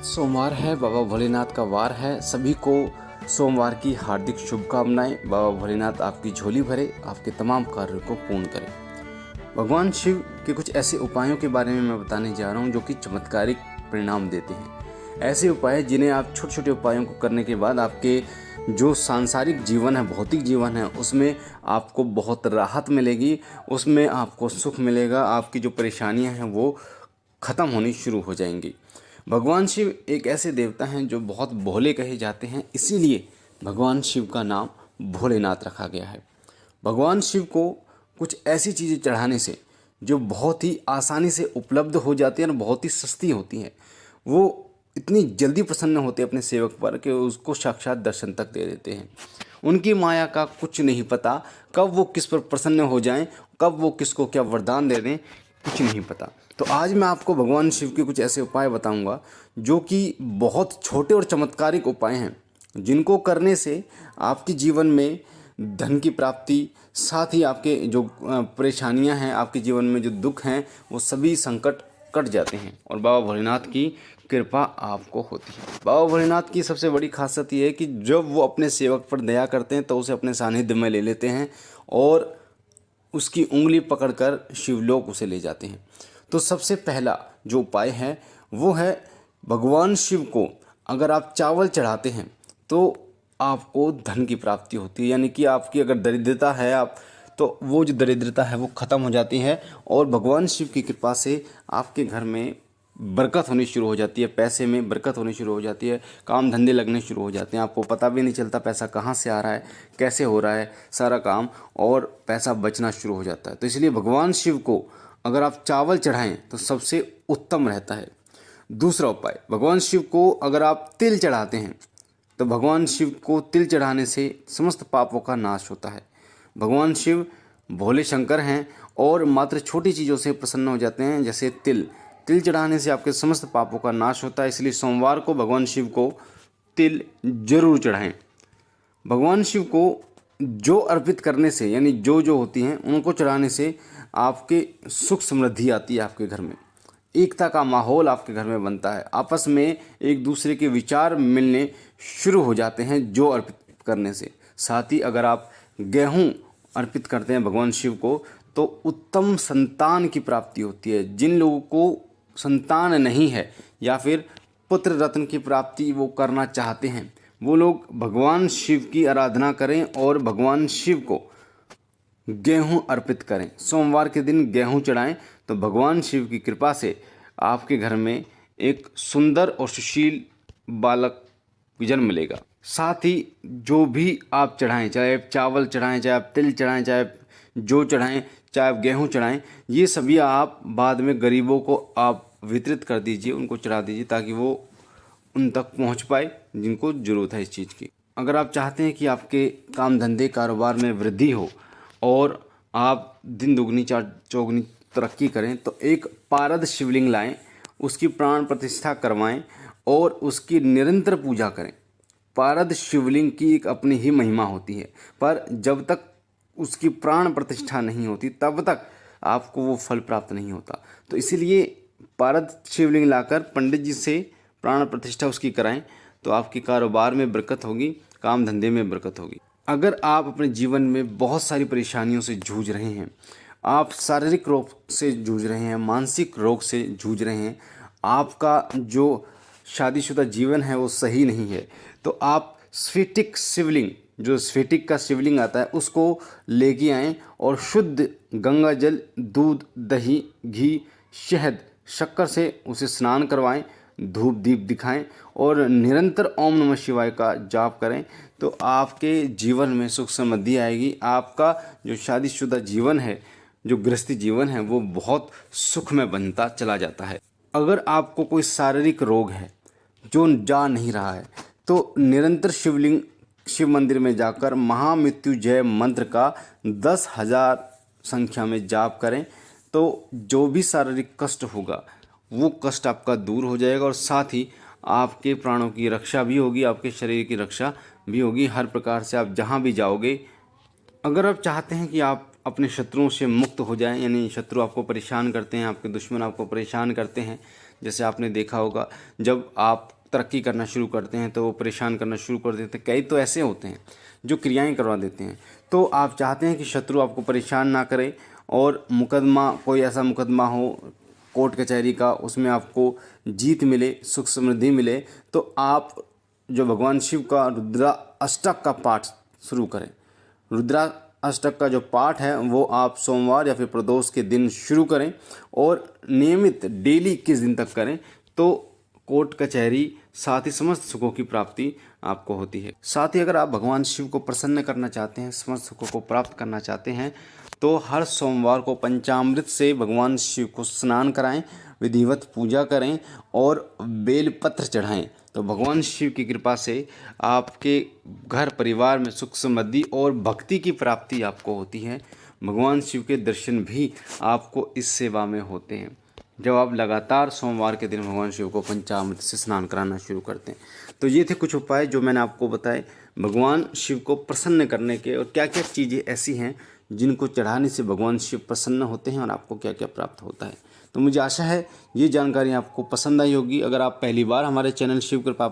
सोमवार है, बाबा भोलेनाथ का वार है। सभी को सोमवार की हार्दिक शुभकामनाएं। बाबा भोलेनाथ आपकी झोली भरे, आपके तमाम कार्यों को पूर्ण करें। भगवान शिव के कुछ ऐसे उपायों के बारे में मैं बताने जा रहा हूं जो कि चमत्कारिक परिणाम देते हैं। ऐसे उपाय जिन्हें आप छोटे छोटे उपायों को करने के बाद आपके जो सांसारिक जीवन है, भौतिक जीवन है, उसमें आपको बहुत राहत मिलेगी, उसमें आपको सुख मिलेगा, आपकी जो परेशानियां हैं वो ख़त्म होनी शुरू हो जाएंगी। भगवान शिव एक ऐसे देवता हैं जो बहुत भोले कहे जाते हैं, इसीलिए भगवान शिव का नाम भोलेनाथ रखा गया है। भगवान शिव को कुछ ऐसी चीज़ें चढ़ाने से जो बहुत ही आसानी से उपलब्ध हो जाती हैं और बहुत ही सस्ती होती हैं, वो इतनी जल्दी प्रसन्न होते हैं अपने सेवक पर कि उसको साक्षात दर्शन तक दे देते हैं। उनकी माया का कुछ नहीं पता, कब वो किस पर प्रसन्न हो जाएं, कब वो किसको क्या वरदान दे दें, कुछ नहीं पता। तो आज मैं आपको भगवान शिव के कुछ ऐसे उपाय बताऊंगा जो कि बहुत छोटे और चमत्कारिक उपाय हैं, जिनको करने से आपके जीवन में धन की प्राप्ति, साथ ही आपके जो परेशानियां हैं, आपके जीवन में जो दुख हैं, वो सभी संकट कट जाते हैं और बाबा भोलेनाथ की कृपा आपको होती है। बाबा भोलेनाथ की सबसे बड़ी खासियत ये है कि जब वो अपने सेवक पर दया करते हैं तो उसे अपने सानिध्य में ले लेते हैं और उसकी उंगली पकड़कर शिवलोक उसे ले जाते हैं। तो सबसे पहला जो उपाय है वो है, भगवान शिव को अगर आप चावल चढ़ाते हैं तो आपको धन की प्राप्ति होती है। यानी कि आपकी अगर दरिद्रता है तो वो जो दरिद्रता है वो ख़त्म हो जाती है और भगवान शिव की कृपा से आपके घर में बरकत होनी शुरू हो जाती है, पैसे में बरकत होनी शुरू हो जाती है, काम धंधे लगने शुरू हो जाते हैं। आपको पता भी नहीं चलता पैसा कहाँ से आ रहा है, कैसे हो रहा है सारा काम, और पैसा बचना शुरू हो जाता है। तो इसलिए भगवान शिव को अगर आप चावल चढ़ाएं तो सबसे उत्तम रहता है। दूसरा उपाय, भगवान शिव को अगर आप तिल चढ़ाते हैं तो भगवान शिव को तिल चढ़ाने से समस्त पापों का नाश होता है। भगवान शिव भोले शंकर हैं और मात्र छोटी चीज़ों से प्रसन्न हो जाते हैं, जैसे तिल चढ़ाने से आपके समस्त पापों का नाश होता है। इसलिए सोमवार को भगवान शिव को तिल जरूर चढ़ाएं। भगवान शिव को जो अर्पित करने से, यानी जो होती हैं उनको चढ़ाने से आपके सुख समृद्धि आती है, आपके घर में एकता का माहौल आपके घर में बनता है, आपस में एक दूसरे के विचार मिलने शुरू हो जाते हैं जो अर्पित करने से। साथ ही अगर आप गेहूं अर्पित करते हैं भगवान शिव को तो उत्तम संतान की प्राप्ति होती है। जिन लोगों को संतान नहीं है या फिर पुत्र रत्न की प्राप्ति वो करना चाहते हैं, वो लोग भगवान शिव की आराधना करें और भगवान शिव को गेहूं अर्पित करें। सोमवार के दिन गेहूं चढ़ाएं तो भगवान शिव की कृपा से आपके घर में एक सुंदर और सुशील बालक जन्म लेगा। साथ ही जो भी आप चढ़ाएं, चाहे आप चावल चढ़ाएं, चाहे आप तिल चढ़ाएं, चाहे आप जो चढ़ाएं, चाहे आप गेहूं चढ़ाएं, ये सभी आप बाद में गरीबों को आप वितरित कर दीजिए, उनको चढ़ा दीजिए ताकि वो उन तक पहुंच पाए जिनको ज़रूरत है इस चीज़ की। अगर आप चाहते हैं कि आपके काम धंधे कारोबार में वृद्धि हो और आप दिन दुगनी चार चौगुनी तरक्की करें तो एक पारद शिवलिंग लाएं, उसकी प्राण प्रतिष्ठा करवाएं और उसकी निरंतर पूजा करें। पारद शिवलिंग की एक अपनी ही महिमा होती है, पर जब तक उसकी प्राण प्रतिष्ठा नहीं होती तब तक आपको वो फल प्राप्त नहीं होता। तो इसीलिए पारद शिवलिंग लाकर पंडित जी से प्राण प्रतिष्ठा उसकी कराएं तो आपके कारोबार में बरकत होगी, काम धंधे में बरकत होगी। अगर आप अपने जीवन में बहुत सारी परेशानियों से जूझ रहे हैं, आप शारीरिक रोग से जूझ रहे हैं, मानसिक रोग से जूझ रहे हैं, आपका जो शादीशुदा जीवन है वो सही नहीं है, तो आप स्फटिक शिवलिंग, जो स्फटिक का शिवलिंग आता है, उसको लेके आएँ और शुद्ध गंगा जल, दूध, दही, घी, शहद, शक्कर से उसे स्नान करवाएं, धूप दीप दिखाएं और निरंतर ओम नमः शिवाय का जाप करें तो आपके जीवन में सुख समृद्धि आएगी। आपका जो शादीशुदा जीवन है, जो गृहस्थी जीवन है, वो बहुत सुख में बनता चला जाता है। अगर आपको कोई शारीरिक रोग है जो जा नहीं रहा है तो निरंतर शिव मंदिर में जाकर महामृत्युंजय मंत्र का 10,000 संख्या में जाप करें तो जो भी शारीरिक कष्ट होगा वो कष्ट आपका दूर हो जाएगा और साथ ही आपके प्राणों की रक्षा भी होगी, आपके शरीर की रक्षा भी होगी। हर प्रकार से आप जहाँ भी जाओगे, अगर आप चाहते हैं कि आप अपने शत्रुओं से मुक्त हो जाएं, यानी शत्रु आपको परेशान करते हैं, आपके दुश्मन आपको परेशान करते हैं, जैसे आपने देखा होगा जब आप तरक्की करना शुरू करते हैं तो वो परेशान करना शुरू कर देते हैं। कई तो ऐसे होते हैं जो क्रियाएं करवा देते हैं। तो आप चाहते हैं कि शत्रु आपको परेशान ना करे और मुकदमा, कोई ऐसा मुकदमा हो कोर्ट कचहरी का, उसमें आपको जीत मिले, सुख समृद्धि मिले, तो आप जो भगवान शिव का रुद्रा अष्टक का पाठ शुरू करें। रुद्रा अष्टक का जो पाठ है वो आप सोमवार या फिर प्रदोष के दिन शुरू करें और नियमित डेली 21 दिन तक करें, तो कोर्ट कचहरी साथ ही समस्त सुखों की प्राप्ति आपको होती है। साथ ही अगर आप भगवान शिव को प्रसन्न करना चाहते हैं, समस्त सुखों को प्राप्त करना चाहते हैं, तो हर सोमवार को पंचामृत से भगवान शिव को स्नान कराएं, विधिवत पूजा करें और बेलपत्र चढ़ाएं। तो भगवान शिव की कृपा से आपके घर परिवार में सुख समृद्धि और भक्ति की प्राप्ति आपको होती है। भगवान शिव के दर्शन भी आपको इस सेवा में होते हैं जब आप लगातार सोमवार के दिन भगवान शिव को पंचामृत से स्नान कराना शुरू करते हैं। तो ये थे कुछ उपाय जो मैंने आपको बताए भगवान शिव को प्रसन्न करने के, और क्या क्या चीज़ें ऐसी हैं जिनको चढ़ाने से भगवान शिव प्रसन्न होते हैं और आपको क्या क्या प्राप्त होता है। तो मुझे आशा है ये जानकारी आपको पसंद आई होगी। अगर आप पहली बार हमारे चैनल शिव कृपा